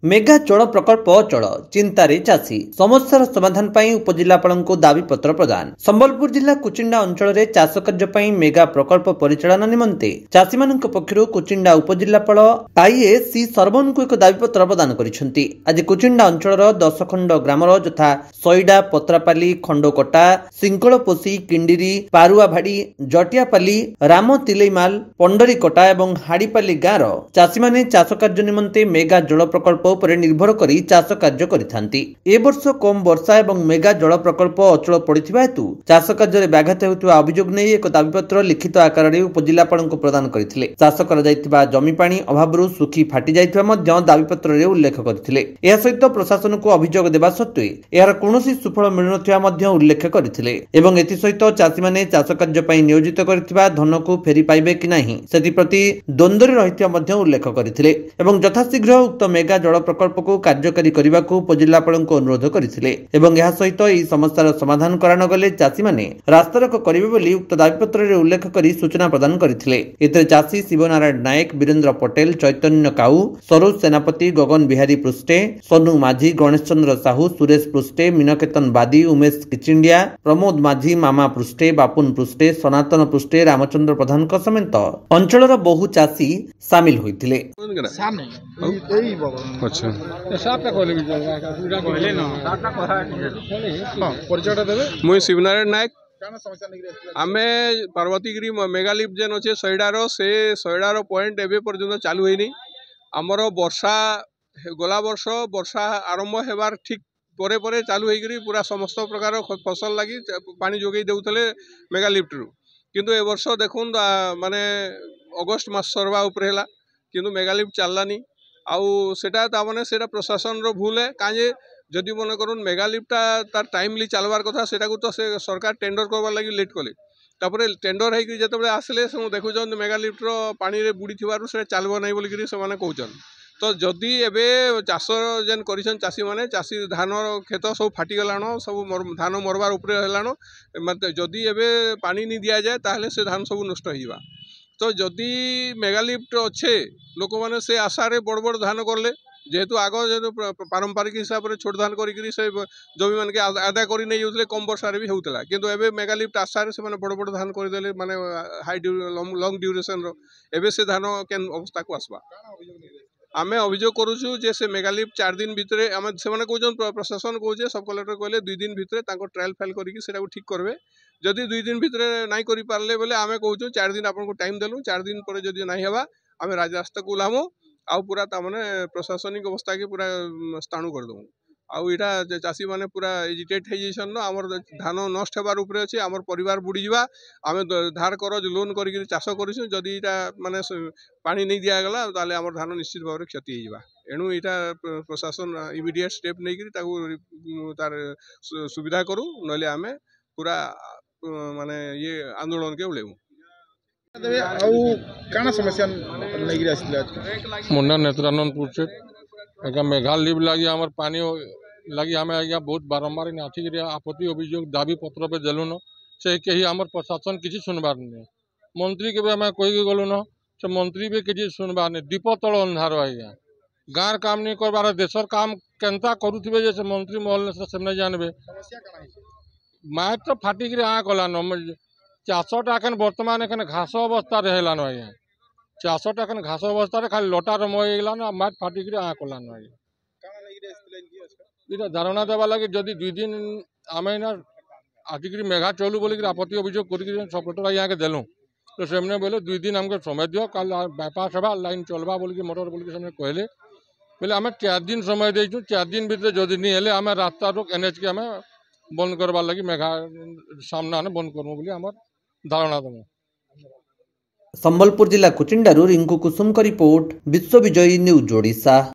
Mega जल प्रकल्प अचल चिंतारे चाषी समस्यार समाधान पाई उपजिल्लापालଙ୍କୁ दाबीपत्र प्रदान। संबलपुर जिला कुचिंडा अंचल में चाष कार्य पाई मेगा प्रकल्प परिचालन निमंते चाषी मानक पक्षरु कुचिंडा उपजिल्लापाल आईए सी सरवन को एक दाबीपत्र प्रदान करिसेंती। आज कुचिंडा अंचल 10 खंड ग्रामर यथा सईडा पत्रापाली खंडकोटा सिंकलपोसी किंडिरी पारुआभाड़ी जटियापाली राम तिलेमाल पंडरीकोटा और हाड़ीपाली गाँव चाषी माने चाष कार्य निमंते मेगा जल प्रकल्प पर निर्भर करी चाष कार्य करिथांती। ए वर्ष कम वर्षा एवं मेगा जल प्रकल्प अचल पड़िथिबा हेतु चाष कार्य व्याघात हेउथिबा अभियोग नै एक दाबीपत्र लिखित आकार में उपजिल्लापालଙ୍କୁ प्रदान करथिले। चाष करा जायतिबा जमी पानी अभावरु सुखी फाटी जायतिबा मध्य दाबीपत्र रे उल्लेख करथिले। एहा सहित प्रशासन को अभियोग देबा सत्वे एहार कोनोसी सुफल मिलुनथिबा मध्य उल्लेख करथिले एवं एति सहित चाषी माने चाष कार्य पई नियोजित करथिबा धन को फेरी पाइबे कि नाही सेति प्रति द्वंद्व रहिथिबा मध्य उल्लेख करथिले एवं यथाशीघ्र उक्त मेगा जल प्रकल्प को कार्यकारी करने को उपजिल्लापाल को अनुरोध करथिले एवं यह सहित ई समस्यार समाधान करान गले चाषी माने रास्तारोक करिवे बोली उक्त दाबीपत्र रे उल्लेख करी सूचना प्रदान करथिले। एते चाषी शिवनारायण नायक वीरेंद्र पटेल चैतन्य काऊ सरोज सेनापति गगन बिहारी पृष्ठे सोनू माझी गणेश चंद्र साहू सुरेश पृष्ठे मीनकेतन बादी उमेश किचिंडिया प्रमोद माझी मामा पृष्ठे बापुन पृष्ठे सनातन पृष्ठे रामचंद्र प्रधान समेत अंचलर बहु चाषी सामिल होइथिले। अच्छा मुई शिवनारायण नायक आमे पार्वतीगिरी मेगालिफ्ट जेन अच्छे सईडार से सईडार पॉइंट एबे पर्यंत चालू होइनी। आमर वर्षा गला वर्ष वर्षा आरंभ हेबार ठीक परे परे चालू होइकरी पूरा समस्त प्रकार फसल लगी पानी जोगई देउतले मेगालिफ्ट रु किंतु ए वर्ष देखुन माने अगस्त मास सरवा ऊपर हैला किंतु मेगालिफ्ट चललानी आउ सेटा तामाने सेटा प्रशासन रो भूल है काजे जदि मन करूँ मेगालिफ्टा तार टाइमली चलवार कथा सेटा को तो से सरकार टेंडर करवार लगी लेट कले तापर टेंडर है जिते आसले से देखुन मेगालिफ्ट रो पानी रे बुड़ी थिबारु से चलबो नै बोलिकरी से माने कहउछन। तो जदि एबे चाष जेन करिसन चाषी माने चाषी धान खेत सब फाटी गलाण सब धान मरबार ऊपर हेलाण मतलब जदि एबे पानी नहीं दिया जाए ताहले से धान सब नष्ट होइबा। तो जदि मेगालिफ्ट अच्छे लोक मैंने से आशारे बड़ बड़ धान करले जेहेतु आग जेहेतु पारंपरिक हिसाब से छोट धान करी से जमी मान के आदाय कर नहीं जाऊे कम वर्षार भी होता किंतु एबे मेगालिफ्ट आशारे से बड़ बड़ धान करदे माने हाई लंग ड्यूरेशन रो एबे से धान केन अवस्था को आसबा आमे अभियोग करूछु जे से मेगालिफ्ट 4 दिन भितरे आमे से माने कहउछन प्रशासन कहउछे सब कलेक्टर कहले 2 दिन भितरे ताको ट्रायल फाइल करिकि सेटा को ठीक करबे। जदि 2 दिन भितरे नाई करि पारले बोले आमे कहउछु 4 दिन आपन को टाइम देलु 4 दिन पर जदि नाई हेबा आमे राजरास्ता को उलामु आउ पूरा ता माने प्रशासनिक अवस्था के पूरा स्थाणु कर दउ आउ इटा चाषी माने पूरा एजिटेट हे जैसन न हमर धान नष्ट हेबार ऊपर अछि हमर परिवार बुड़ी जिबा आमे धार करज लोन करिकि चाष करिसु जदि इटा माने पानी नहीं दिया गला ताले हमर धान निश्चित भाव क्षति हे जिबा एणु इटा प्रशासन इमिडिएट स्टेप नै करी ताकू तार सुविधा करू नले आमे पूरा माने ये आंदोलन के उलेमु। मुन्ना नेत्रानंदपुर से एका मेघालिफ्ट लगी हमर पानी लगी हमें आज्ञा बहुत बारंबार आठिक आपत्ति अभियोग दाबी पत्र पे देलु न से कहीं हमर प्रशासन किसी सुनबार नहीं मंत्री के भी हमें कही गलु न से मंत्री भी किसी सुनबार नहीं दीप तल अंधार आज्ञा गाँव काम नहीं करबार देशर काम केनता करुवे जैसे मंत्री महल से नहीं जानबे माइक तो फाटिक आ गला न चाषटा एखन बर्तमान एखन घास अवस्था रहलान आज्ञा चाषटा एखन घास अवस्था खाली लटा रमई गलान माइक फाटिक आ कलान आज्ञा इटा धारणा देवा लगे जदि 2 दिन आम आटिक मेघा चलू बोल आपत्ति अभियोग कर सपोर्टर आज्ञा के देलु तो से बोले 2 दिन आमको समय दियो कल बाईपास हेबा लाइन चलवा बोल मोटर बोल कहले बोले आम 4 दिन समय देचु 4 दिन भितर जदि नहीं हेले आम रास्ता रोक एनएच के आम बंद करवार लगी मेघा सामना बंद करमु बोली आमर धारणा दमु। संबलपुर जिला कुचिंडारू रिंकू कुसुम का रिपोर्ट विश्व विजयी न्यूज ओडिशा।